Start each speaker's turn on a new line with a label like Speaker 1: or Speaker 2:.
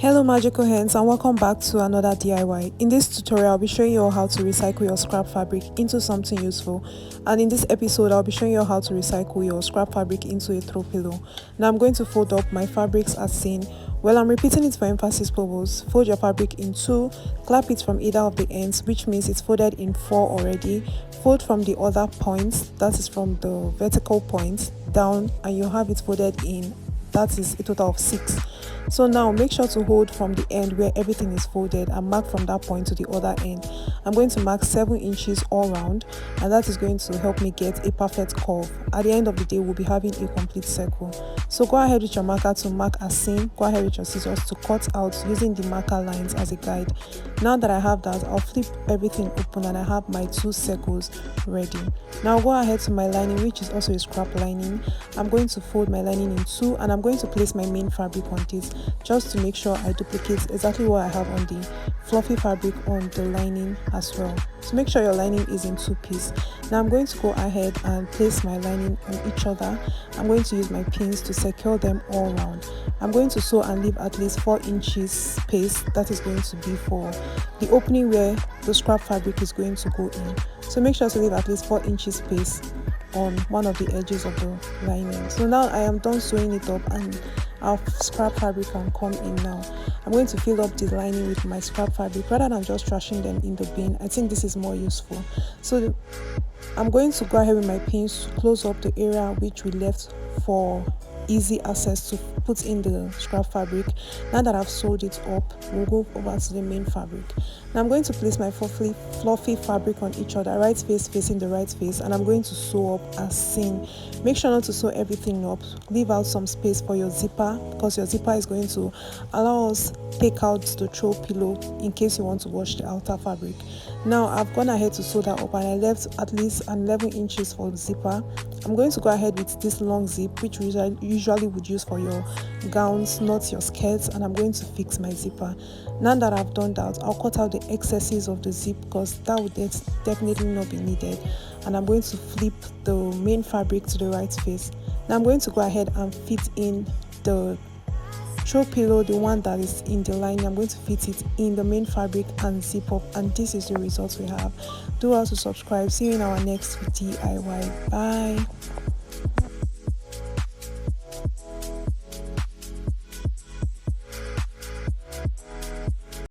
Speaker 1: Hello magical hands and welcome back to another DIY. In this tutorial I'll be showing you all how to recycle your scrap fabric into something useful, and in this episode I'll be showing you all how to recycle your scrap fabric into a throw pillow. Now I'm going to fold up my fabrics as seen. Well, I'm repeating it for emphasis purpose. Fold your fabric in two, clap it from either of the ends, which means it's folded in four already. Fold from the other points, that is from the vertical point down, and you have it folded in, that is a total of 6. So now make sure to hold from the end where everything is folded and mark from that point to the other end. I'm going to mark 7 inches all round, and that is going to help me get a perfect curve. At the end of the day we'll be having a complete circle. So go ahead with your marker to mark as seen. Go ahead with your scissors to cut out using the marker lines as a guide. Now that I have that, I'll flip everything open and I have my 2 circles ready. Now go ahead to my lining, which is also a scrap lining. I'm going to fold my lining in 2 and I'm going to place my main fabric on this, just to make sure I duplicate exactly what I have on the fluffy fabric on the lining as well. So make sure your lining is in 2 pieces. Now I'm going to go ahead and place my lining on each other. I'm going to use my pins to secure them all round. I'm going to sew and leave at least 4 inches space. That is going to be for the opening where the scrap fabric is going to go in. So make sure to leave at least 4 inches space on one of the edges of the lining. So now I am done sewing it up and our scrap fabric can come in now. I'm going to fill up the lining with my scrap fabric rather than just trashing them in the bin. I think this is more useful. So I'm going to go ahead with my pins to close up the area which we left for easy access to put in the scrap fabric. Now that I've sewed it up, we'll go over to the main fabric. Now I'm going to place my fluffy fabric on each other, right face facing the right face, and I'm going to sew up as seen. Make sure not to sew everything up. Leave out some space for your zipper, because your zipper is going to allow us take out the throw pillow in case you want to wash the outer fabric. Now I've gone ahead to sew that up and I left at least 11 inches for the zipper. I'm going to go ahead with this long zip, which we usually would use for your gowns, not your skirts, and I'm going to fix my zipper. Now that I've done that, I'll cut out the excesses of the zip because that would definitely not be needed, and I'm going to flip the main fabric to the right face. Now I'm going to go ahead and fit in the throw pillow, the one that is in the lining. I'm going to fit it in the main fabric and zip up, and this is the results we have. Do also subscribe. See you in our next DIY. Bye.